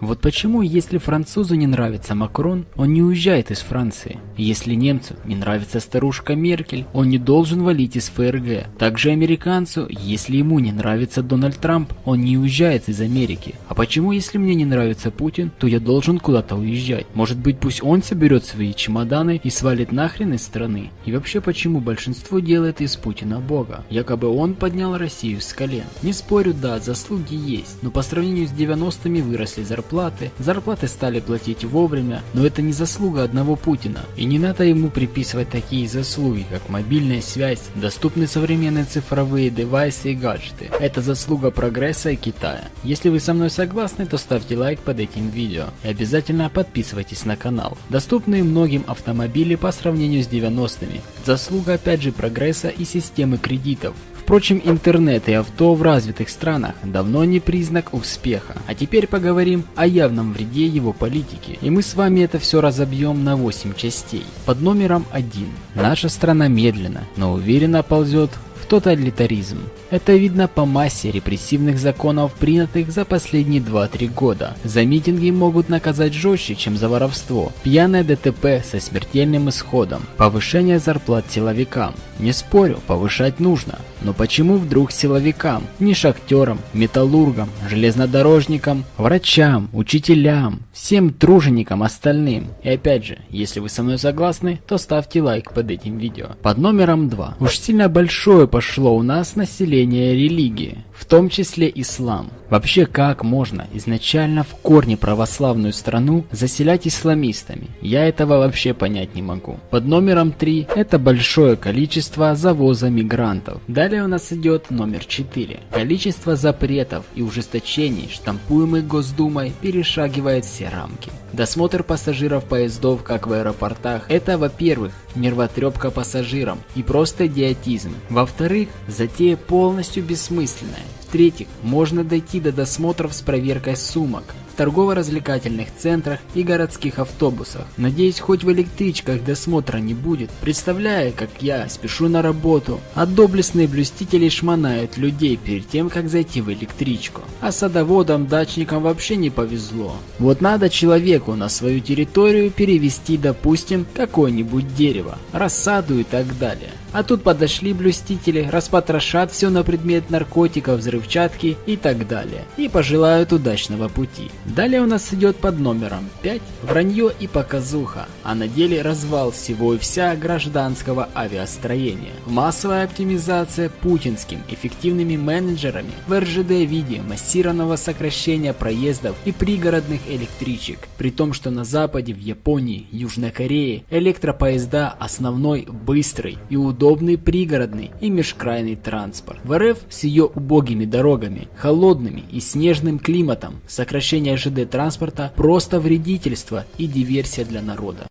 Вот почему, если французу не нравится Макрон, он не уезжает из Франции. Если немцу не нравится старушка Меркель, он не должен валить из ФРГ. Также американцу, если ему не нравится Дональд Трамп, он не уезжает из Америки. А почему, если мне не нравится Путин, то я должен куда-то уезжать? Может быть, пусть он соберет свои чемоданы и свалит нахрен из страны? И вообще, почему большинство делает из Путина бога? Якобы он поднял Россию с колен. Не спорю, да, заслуги есть, но по сравнению с 90-ми выросли зарплаты стали платить вовремя, но это не заслуга одного Путина. И не надо ему приписывать такие заслуги, как мобильная связь, доступны современные цифровые девайсы и гаджеты. Это заслуга прогресса и Китая. Если вы со мной согласны, то ставьте лайк под этим видео и обязательно подписывайтесь на канал. Доступные многим автомобили по сравнению с 90-ми. Заслуга опять же прогресса и системы кредитов. Впрочем, интернет и авто в развитых странах давно не признак успеха. А теперь поговорим о явном вреде его политики. И мы с вами это все разобьем на 8 частей. Под номером 1. Наша страна медленно, но уверенно ползет в тоталитаризм. Это видно по массе репрессивных законов, принятых за последние 2-3 года. За митинги могут наказать жестче, чем за воровство. Пьяное ДТП со смертельным исходом. Повышение зарплат силовикам. Не спорю, повышать нужно. Но почему вдруг силовикам? Не шахтерам, металлургам, железнодорожникам, врачам, учителям, всем труженикам остальным. И опять же, если вы со мной согласны, то ставьте лайк под этим видео. Под номером 2. Уж сильно большое пошло у нас население религии, в том числе ислам. Вообще, как можно изначально в корне православную страну заселять исламистами? Я этого вообще понять не могу. Под номером 3 это большое количество завоза мигрантов. Далее у нас идет номер 4. Количество запретов и ужесточений, штампуемых Госдумой, перешагивает все рамки. Досмотр пассажиров поездов, как в аэропортах, это, во-первых, нервотрепка пассажирам и просто идиотизм. Во-вторых, затея полностью бессмысленная. В-третьих, можно дойти до досмотров с проверкой сумок в торгово-развлекательных центрах и городских автобусах. Надеюсь, хоть в электричках досмотра не будет. Представляю, как я спешу на работу, а доблестные блюстители шмонают людей перед тем, как зайти в электричку. А садоводам, дачникам вообще не повезло. Вот надо человеку на свою территорию перевести, допустим, какое-нибудь дерево, рассаду и так далее. А тут подошли блюстители, распотрошат все на предмет наркотиков, взрывчатки и так далее. И пожелают удачного пути. Далее у нас идет под номером 5 вранье и показуха, а на деле развал всего и вся гражданского авиастроения. Массовая оптимизация путинским эффективными менеджерами в РЖД виде массированного сокращения проездов и пригородных электричек. При том, что на Западе, в Японии, Южной Корее электропоезда основной, быстрый и удобный пригородный и межкрайный транспорт. В РФ с ее убогими дорогами, холодными и снежным климатом сокращение ЖД транспорта просто вредительство и диверсия для народа.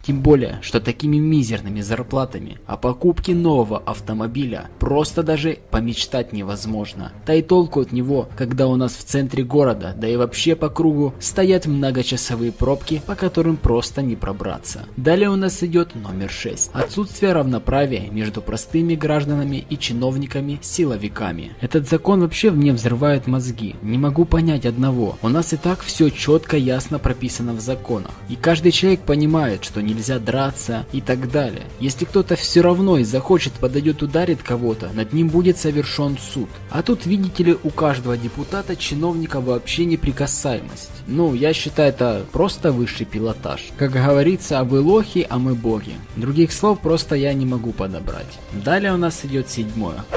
Тем более, что такими мизерными зарплатами о покупке нового автомобиля просто даже помечтать невозможно. Да и толку от него, когда у нас в центре города, да и вообще по кругу, стоят многочасовые пробки, по которым просто не пробраться. Далее у нас идет номер 6. Отсутствие равноправия между простыми гражданами и чиновниками-силовиками. Этот закон вообще мне взрывает мозги. Не могу понять одного. У нас и так все четко, ясно прописано в законах. И каждый человек понимает, что нельзя драться и так далее. Если кто-то все равно и захочет, подойдет, ударит кого-то, над ним будет совершен суд. А тут, видите ли, у каждого депутата, чиновника вообще неприкасаемость. Ну, я считаю, это просто высший пилотаж. Как говорится, а вы лохи, а мы боги. Других слов просто я не могу подобрать. Далее у нас идет 7.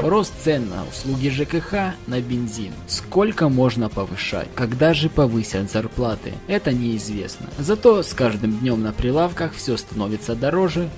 Рост цен на услуги ЖКХ, на бензин. Сколько можно повышать? Когда же повысят зарплаты? Это неизвестно. Зато с каждым днем на прилавках все становится дороже,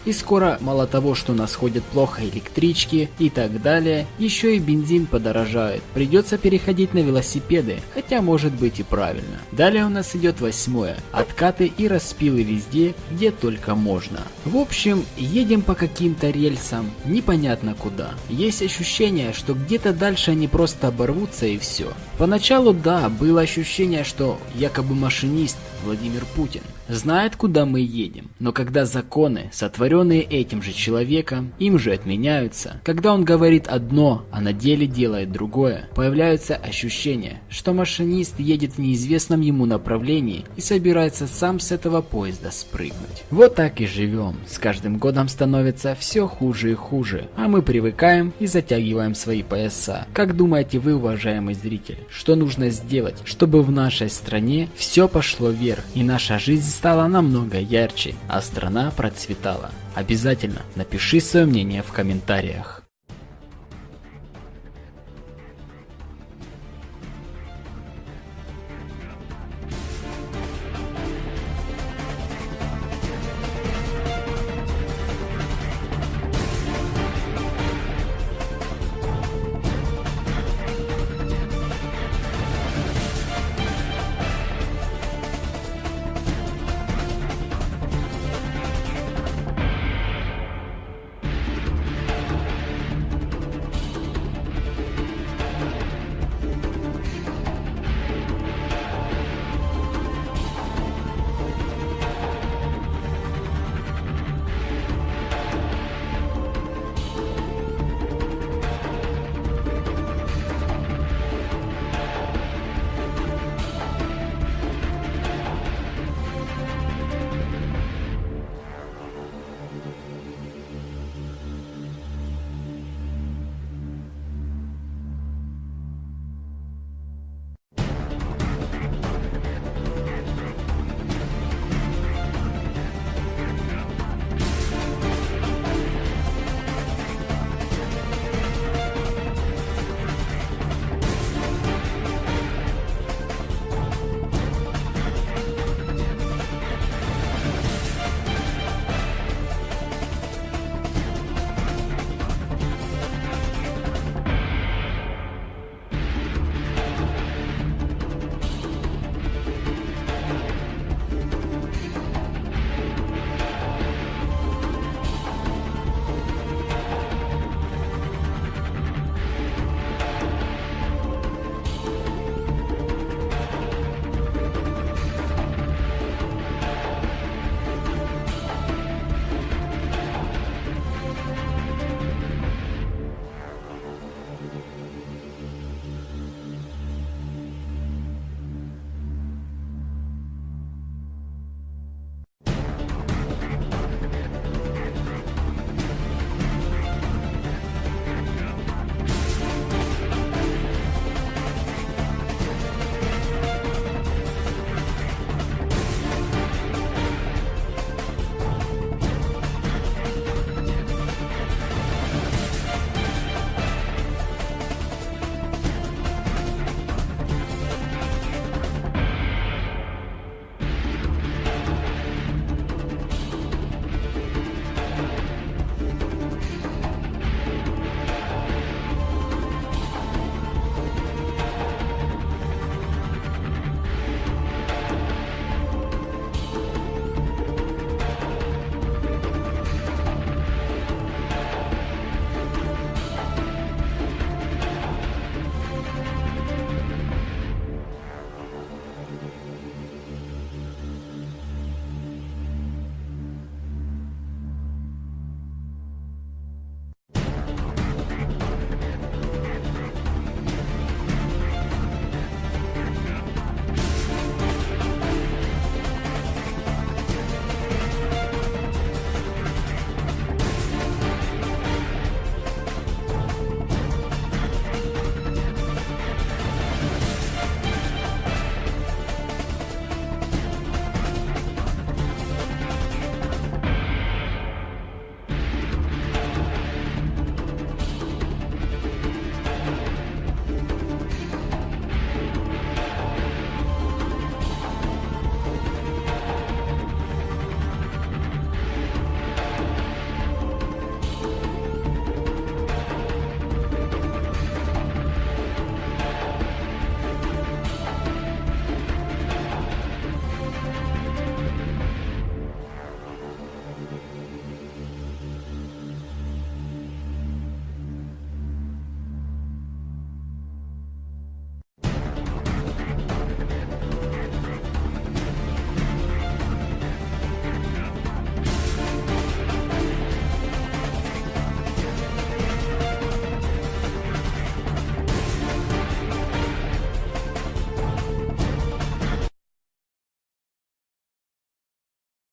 и скоро мало того, что у нас ходят плохо электрички и так далее, еще и бензин подорожает. Придется переходить на велосипеды, хотя может быть и правильно. Далее у нас идет 8. Откаты и распилы везде, где только можно. В общем, едем по каким-то рельсам, непонятно куда. Есть ощущение, что где-то дальше они просто оборвутся и все. Поначалу, да, было ощущение, что якобы машинист Владимир Путин знает, куда мы едем. Но когда законы, сотворенные этим же человеком, им же отменяются, когда он говорит одно, а на деле делает другое, появляются ощущения, что машинист едет в неизвестном ему направлении и собирается сам с этого поезда спрыгнуть. Вот так и живем. С каждым годом становится все хуже и хуже, а мы привыкаем и затягиваем свои пояса. Как думаете вы, уважаемый зритель, что нужно сделать, чтобы в нашей стране все пошло вверх и наша жизнь стала намного ярче, а страна процветала? Обязательно напиши свое мнение в комментариях.